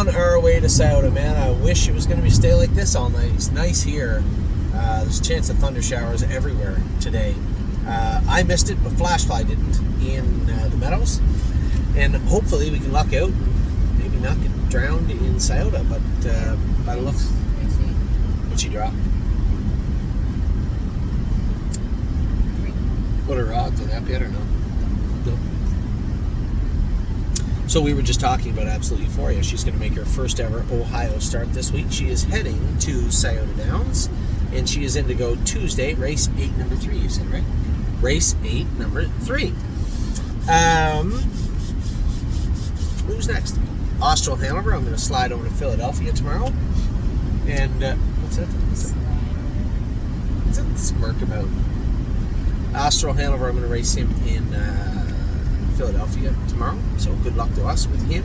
on our way to Scioto, man. I wish it was going to stay like this all night. It's nice here. There's a chance of thunder showers everywhere today. I missed it, but Flashfly didn't in the meadows. And hopefully we can luck out and maybe not get drowned in Scioto. But by the looks, what'd she drop? What are her odds on that yet or no? No. So we were just talking about Absolute Euphoria. She's going to make her first ever Ohio start this week. She is heading to Scioto Downs, and she is in to go Tuesday, race 8, number 3. You said, right? Race 8, number 3. Who's next? Austral Hanover. I'm going to slide over to Philadelphia tomorrow. And what's that? What's that smirk about? Austral Hanover, I'm going to race him in Philadelphia tomorrow, so good luck to us with him.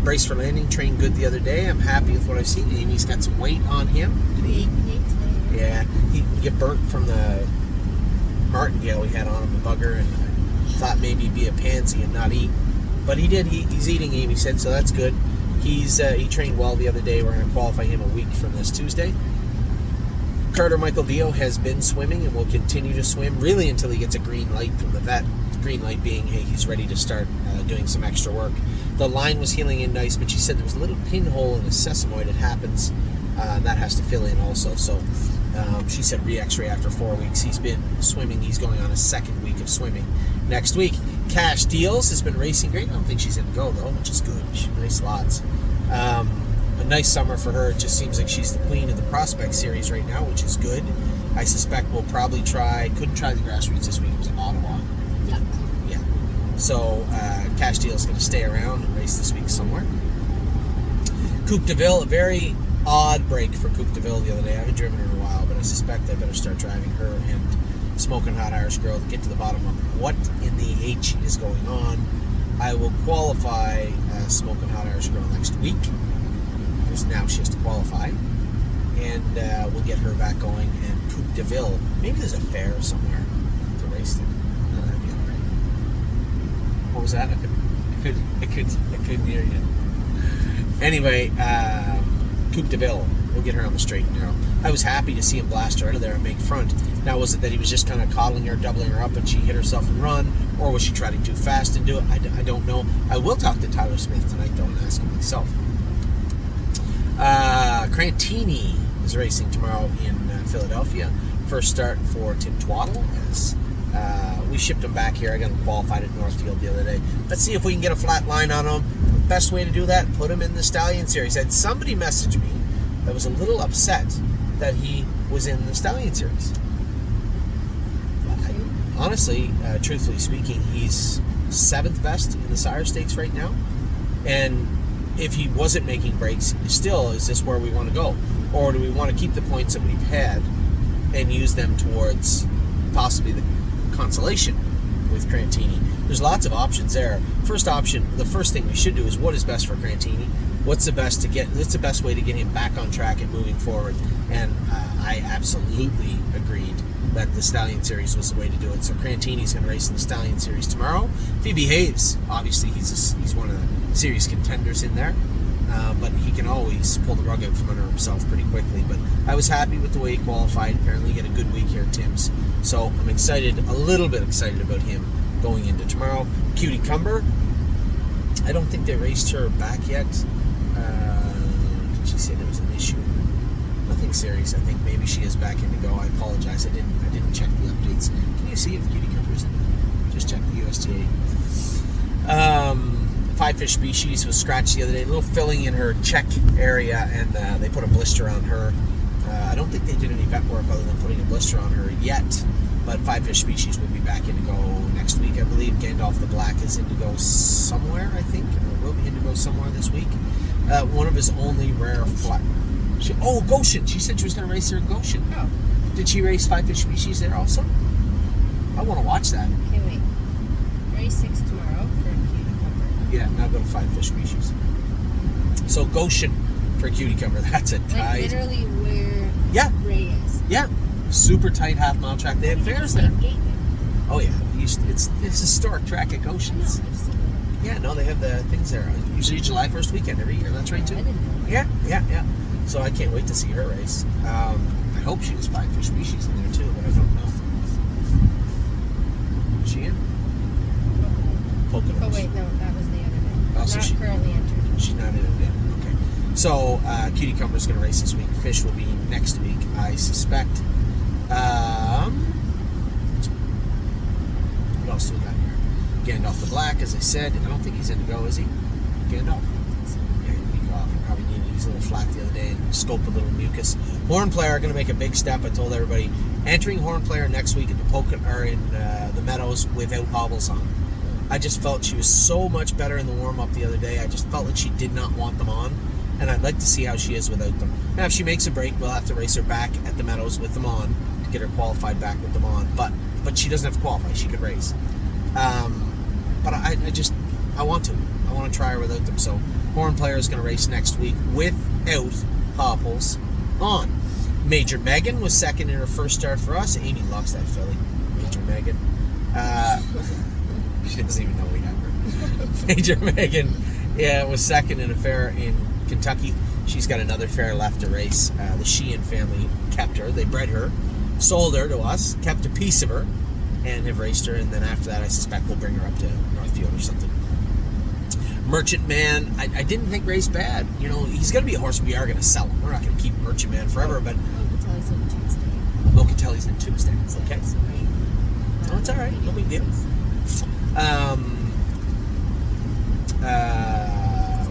Brace for Landing trained good the other day. I'm happy with what I've seen. Amy's got some weight on him. Yeah, he get burnt from the martingale we had on him, the bugger, and I thought maybe he'd be a pansy and not eat, but he did. He's eating, Amy said, so that's good. He trained well the other day. We're going to qualify him a week from this Tuesday. Carter Michael Dio has been swimming and will continue to swim really until he gets a green light from the vet. The green light being, hey, he's ready to start doing some extra work. The line was healing in nice, but she said there was a little pinhole in his sesamoid. It happens. That has to fill in also. So she said re-x-ray after 4 weeks. He's been swimming. He's going on his second week of swimming. Next week, Cash Deals has been racing great. I don't think she's in to go, though, which is good. Nice lots. A nice summer for her. It just seems like she's the queen of the Prospect Series right now, which is good. I suspect we'll probably couldn't try the grassroots this week. It was in Ottawa. Yep. Yeah. So Cash Deal is going to stay around and race this week somewhere. Coupe de Ville, a very odd break for Coupe de Ville the other day. I haven't driven her in a while, but I suspect I better start driving her and Smoking Hot Irish Girl to get to the bottom of what in the H is going on. I will qualify Smoking Hot Irish Girl next week. Now she has to qualify, and we'll get her back going. And Coupe de Ville, maybe there's a fair somewhere to race there. No, that'd be all right. What was that? I couldn't hear you. Anyway, Coupe de Ville, we'll get her on the straight and narrow. I was happy to see him blast her out of there and make front. Now, was it that he was just kind of coddling her, doubling her up, and she hit herself and run, or was she trying too fast to do it? I don't know. I will talk to Tyler Smith tonight, though, and ask him myself. Crantini is racing tomorrow in Philadelphia. First start for Tim Twaddle as we shipped him back here. I got him qualified at Northfield the other day. Let's see if we can get a flat line on him. The best way to do that, put him in the Stallion Series. And somebody messaged me that was a little upset that he was in the Stallion Series. Honestly, truthfully speaking, he's 7th best in the Sire Stakes right now. And if he wasn't making breaks, still, is this where we want to go? Or do we want to keep the points that we've had and use them towards possibly the consolation with Crantini? There's lots of options there. First option, the first thing we should do is what is best for Crantini? What's the best way to get him back on track and moving forward? And I absolutely agreed that the Stallion Series was the way to do it. So Crantini's going to race in the Stallion Series tomorrow. If he behaves, obviously he's one of the series contenders in there, but he can always pull the rug out from under himself pretty quickly. But I was happy with the way he qualified. Apparently he had a good week here at Tim's. So I'm excited, a little bit excited about him going into tomorrow. Cutie Cumber, I don't think they raced her back yet. Did she say there was an issue? Nothing serious. I think maybe she is back in to go. I apologize. I didn't check the updates. Can you see if Cutie Cumber's in? Just check the USTA. Five Fish Species was scratched the other day. A little filling in her check area, and they put a blister on her. I don't think they did any vet work other than putting a blister on her yet. But Five Fish Species will be back in to go next week, I believe. Gandalf the Black is in to go somewhere, I think, or will be in to go somewhere this week. One of his only rare flat. Goshen. She said she was going to race there in Goshen. Oh. Did she race Five Fish Species there also? I want to watch that. Okay, wait. Race 6 tomorrow for Cutie Cumber. Yeah, now go to Five Fish Species. So Goshen for Cutie Cumber. That's a tight. Like literally where Ray is. Yeah. Super tight half-mile track. They have fairs there. Oh yeah, it's a historic track at Goshen. I know. Yeah, no, they have the things there. Usually July 1st weekend every year. That's right, I too. didn't know that. Yeah. So I can't wait to see her race. I hope she was fine for species in there, too, but I don't know. Is she in? Poconos. Oh wait, no, that was the other day. Oh, so Not she- currently entered. She's not in it yet. Okay. So, Cutie Cumber's going to race this week. Fish will be next week, I suspect. What else do we got here? Gandalf the Black, as I said. I don't think he's in to go, is he? Gandalf? Yeah, week off. He probably needed. He's a little flat the other day and scope a little mucus. Horn Player going to make a big step. I told everybody entering Horn Player next week at the Meadows without hobbles on. I just felt she was so much better in the warm-up the other day. I just felt like she did not want them on, and I'd like to see how she is without them. Now, if she makes a break, we'll have to race her back at the Meadows with them on to get her qualified back with them on. But she doesn't have to qualify. She could race. But I want to. I want to try her without them. So Horn Player is going to race next week without hobbles on. Major Megan was second in her first start for us. Amy loves that filly. Major Megan. She doesn't even know we have her. Major Megan, was second in a fair in Kentucky. She's got another fair left to race. The Sheehan family kept her. They bred her, sold her to us, kept a piece of her, and have raced her. And then after that, I suspect we'll bring her up to Northfield or something. Merchant Man, I didn't think raced bad. You know, he's going to be a horse we are going to sell him. We're not going to keep Merchant Man forever, but Locatelli's on Tuesday. Locatelli's in Tuesday. Okay. Sorry. Oh, it's all right. No big deal.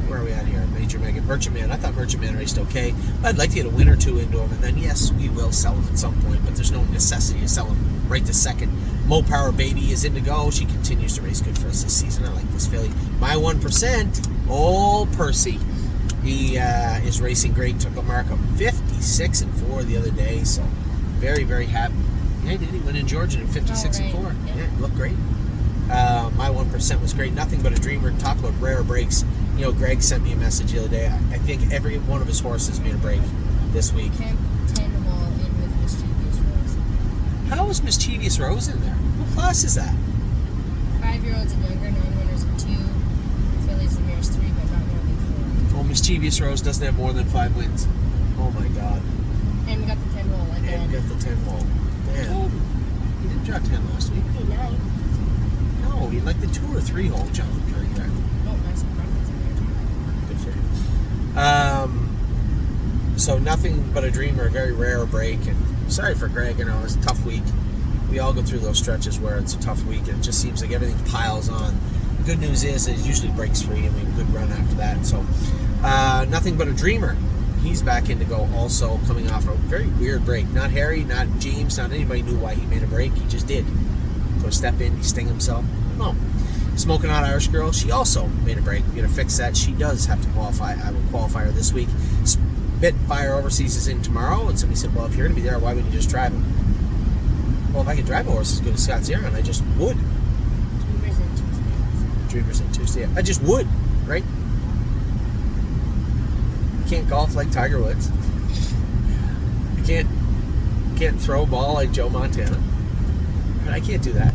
Where are we at here? Major Megan, Merchant Man. I thought Merchant Man raced okay. I'd like to get a win or two into him, and then yes, we will sell him at some point. But there's no necessity to sell him right this second. Mo Power Baby is in to go. She continues to race good for us this season. I like this filly. My 1%, old Percy. He is racing great. Took a mark of 56-4 the other day. So very, very happy. Yeah, did he win in Georgia in 56-4? Yeah, looked great. My 1% was great. Nothing but a dreamer. Talk about rare breaks. You know, Greg sent me a message the other day. I think every one of his horses made a break this week. 10 wall in with Mischievous Rose. How is Mischievous Rose in there? What class is that? 5-year-olds and younger, 9 winners and 2. Phillies and Mares 3, but not more than 4. Oh, Mischievous Rose doesn't have more than 5 wins. Oh my God. And we got the 10 wall again. And got the 10 wall. Man, he didn't drop 10 last week. Hey, 9. No, he like the 2 or 3 hole jump during that. Oh, nice preference in there. Good for him. So nothing but a dreamer, a very rare break. And sorry for Greg, you know, it's a tough week. We all go through those stretches where it's a tough week and it just seems like everything piles on. The good news is it usually breaks free and we have a good run after that. So nothing but a dreamer. He's back in to go also, coming off a very weird break. Not Harry, not James, not anybody knew why he made a break. He just did. Put a step in, he sting himself. No. Smoking Hot Irish Girl, she also made a break. We're going to fix that. She does have to qualify. I will qualify her this week. Spitfire Overseas is in tomorrow, and somebody said, well, if you're going to be there, why wouldn't you just drive him? Well, if I could drive a horse as good as Scott Zieron, I just would. Dreamers in Tuesday. Dreamers in Tuesday. I just would, right? I can't golf like Tiger Woods. I can't throw a ball like Joe Montana. I can't do that.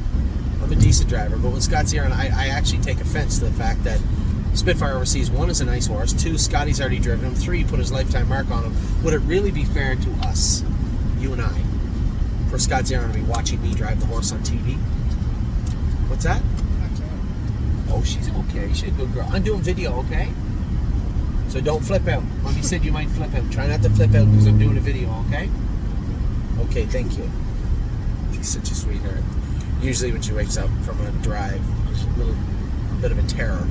I'm a decent driver, but with Scott Zieron, I actually take offense to the fact that Spitfire Overseas, 1, is a nice horse, 2, Scotty's already driven him, 3, put his lifetime mark on him. Would it really be fair to us, you and I, for Scott Zieron to be watching me drive the horse on TV? What's that? Watch out. Oh, she's okay. She's a good girl. I'm doing video, okay? So don't flip out. Mommy said you might flip out. Try not to flip out because I'm doing a video, okay? Okay, thank you. She's such a sweetheart. Usually when she wakes up from a drive, there's a little bit of a terror.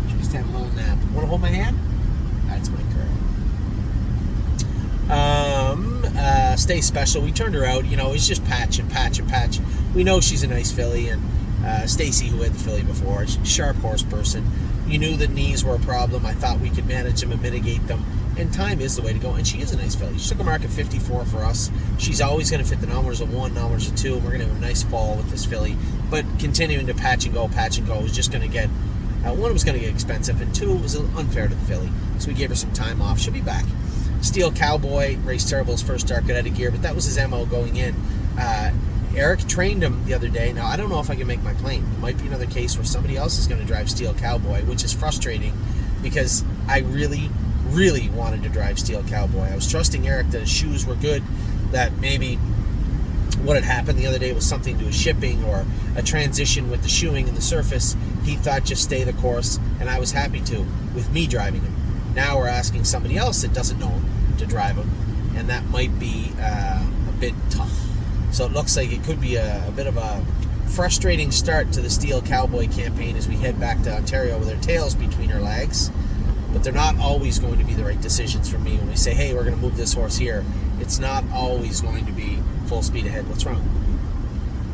She just had a little nap. Want to hold my hand? That's my girl. Stay Special. We turned her out. You know, it's just patch and patch and patch. We know she's a nice filly, and Stacy, who had the filly before, she's a sharp horse person. You knew that knees were a problem. I thought we could manage them and mitigate them. And time is the way to go. And she is a nice filly. She took a mark at 54 for us. She's always going to fit the numbers of 1, numbers of 2. And we're going to have a nice fall with this filly. But continuing to patch and go is just going to get... 1, it was going to get expensive. And 2, it was unfair to the filly. So we gave her some time off. She'll be back. Steel Cowboy raced terrible his first start, got out of gear. But that was his MO going in. Eric trained him the other day. Now, I don't know if I can make my claim. It might be another case where somebody else is going to drive Steel Cowboy, which is frustrating because I really, really wanted to drive Steel Cowboy. I was trusting Eric that his shoes were good, that maybe what had happened the other day was something to do with shipping or a transition with the shoeing and the surface. He thought just stay the course, and I was happy to, with me driving him. Now we're asking somebody else that doesn't know him to drive him, and that might be a bit tough. So it looks like it could be a bit of a frustrating start to the Steel Cowboy campaign as we head back to Ontario with our tails between our legs. But they're not always going to be the right decisions for me when we say, hey, we're going to move this horse here. It's not always going to be full speed ahead. What's wrong?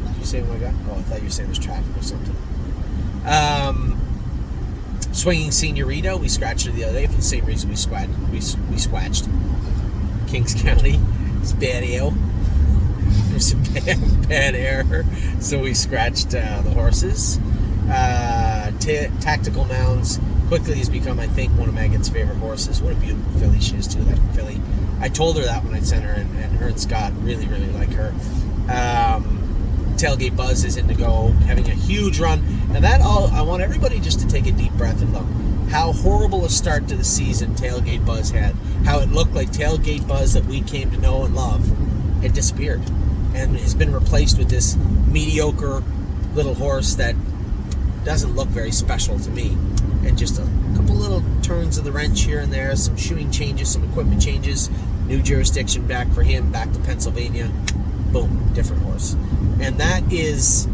Did you say, oh my God? Oh, I thought you were saying there's traffic or something. Swinging Senorita, we scratched it the other day for the same reason we squatched. Kings County, it's bad ale. There's some bad air, so we scratched the horses. Tactical Mounds quickly has become, I think, one of Megan's favorite horses. What a beautiful filly she is, too, that filly. I told her that when I sent her, and her and Scott really, really like her. Tailgate Buzz is in to go, having a huge run. And that all, I want everybody just to take a deep breath and look how horrible a start to the season Tailgate Buzz had. How it looked like Tailgate Buzz that we came to know and love had disappeared and has been replaced with this mediocre little horse that doesn't look very special to me. And just a couple little turns of the wrench here and there, some shoeing changes, some equipment changes, new jurisdiction back for him, back to Pennsylvania. Boom, different horse. And that is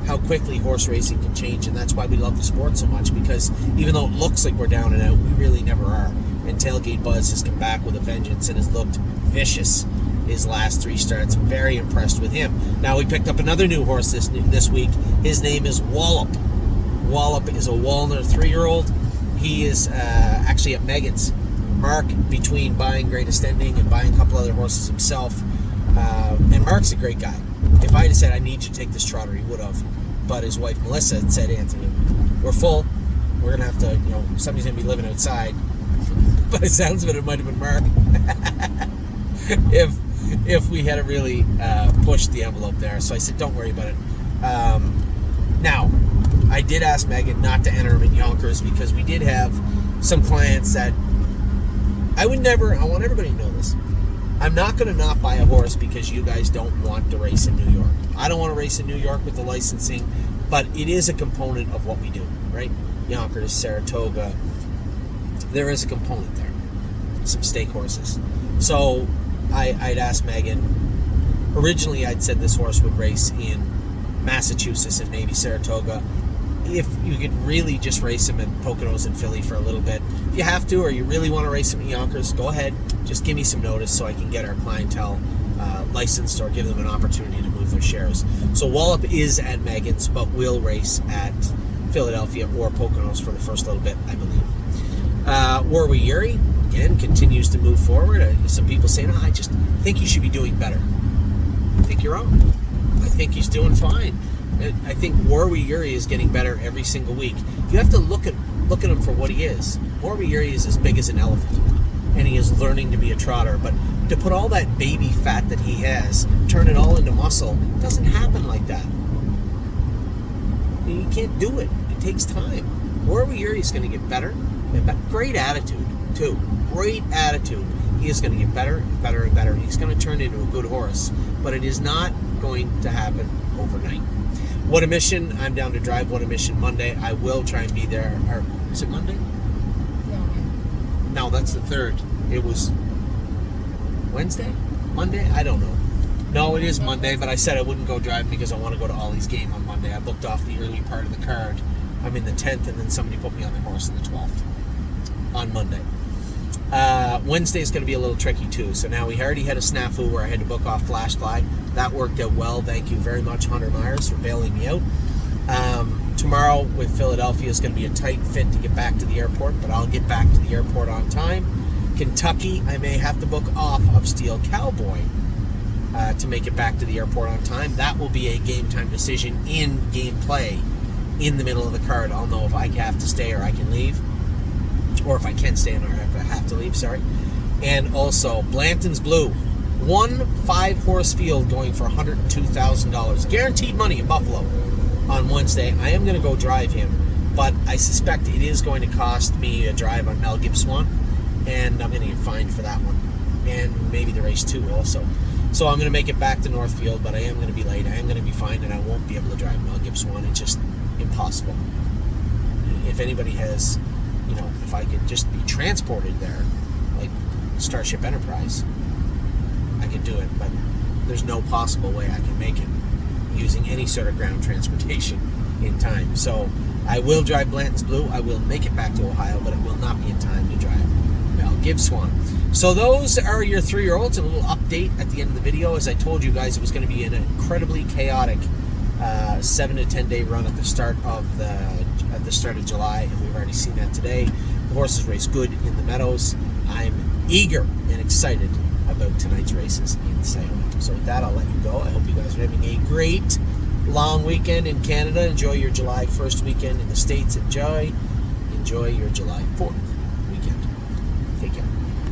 how quickly horse racing can change, and that's why we love the sport so much, because even though it looks like we're down and out, we really never are. And Tailgate Buzz has come back with a vengeance and has looked vicious his last 3 starts. Very impressed with him. Now we picked up another new horse this week. His name is Wallop. Wallop is a Walner 3-year-old. He is actually at Megan's. Mark, between buying Greatest Ending and buying a couple other horses himself, and Mark's a great guy. If I had said, I need you to take this trotter, he would have. But his wife, Melissa, had said, Anthony, we're full. We're going to have to, somebody's going to be living outside. But it sounds of it might have been Mark. if we had really pushed the envelope there. So I said, don't worry about it. Now, I did ask Megan not to enter him in Yonkers because we did have some clients that I want everybody to know this. I'm not going to not buy a horse because you guys don't want to race in New York. I don't want to race in New York with the licensing, but it is a component of what we do, right? Yonkers, Saratoga, there is a component there. Some stake horses. So I'd asked Megan, originally I'd said this horse would race in Massachusetts and maybe Saratoga. If you could really just race him at Poconos and Philly for a little bit. If you have to, or you really want to race him at Yonkers, go ahead. Just give me some notice so I can get our clientele licensed or give them an opportunity to move their shares. So Wallop is at Megan's, but will race at Philadelphia or Poconos for the first little bit, I believe. Warwick Yuri, again, continues to move forward. Some people saying, I just think you should be doing better. I think you're wrong. I think he's doing fine. I think Warwick Yuri is getting better every single week. You have to look at him for what he is. Warwick Yuri is as big as an elephant, and he is learning to be a trotter. But to put all that baby fat that he has, turn it all into muscle, doesn't happen like that. You can't do it. It takes time. Warwick Yuri is going to get better. Great attitude, too. Great attitude. He is going to get better and better and better. He's going to turn into a good horse. But it is not going to happen overnight. What a Mission, I'm down to drive What a Mission Monday. I will try and be there. Or, is it Monday? No, that's the 3rd. It was Wednesday? Monday? I don't know. No, it is Monday, but I said I wouldn't go drive because I want to go to Ollie's game on Monday. I booked off the early part of the card. I'm in the 10th, and then somebody put me on the horse in the 12th on Monday. Wednesday is going to be a little tricky too. So now we already had a snafu where I had to book off Flash Fly. That worked out well. Thank you very much, Hunter Myers, for bailing me out. Tomorrow with Philadelphia is going to be a tight fit to get back to the airport, but I'll get back to the airport on time. Kentucky, I may have to book off of Steel Cowboy to make it back to the airport on time. That will be a game time decision in game play in the middle of the card. I'll know if I have to stay or I can leave, or if I can stay or if I have to leave, sorry. And also, Blanton's Blue. 1 5-horse field going for $102,000. Guaranteed money in Buffalo on Wednesday. I am going to go drive him. but I suspect it is going to cost me a drive on Mel Gibson, and I'm going to get fined for that one, and maybe the race too also. So I'm going to make it back to Northfield, but I am going to be late. I am going to be fined, and I won't be able to drive Mel Gibson. It's just impossible. If anybody has, if I could just be transported there, like Starship Enterprise, I could do it, but there's no possible way I can make it using any sort of ground transportation in time. So I will drive Blanton's Blue. I will make it back to Ohio, but it will not be in time to drive Mel Gibson. So those are your 3-year-olds. A little update at the end of the video. As I told you guys, it was going to be an incredibly chaotic 7 to 10 day run at the start of July, and we've already seen that today. The horses race good in the meadows. I'm eager and excited about tonight's races in Salem. So with that, I'll let you go. I hope you guys are having a great long weekend in Canada. Enjoy your July 1st weekend in the States. Enjoy your July 4th.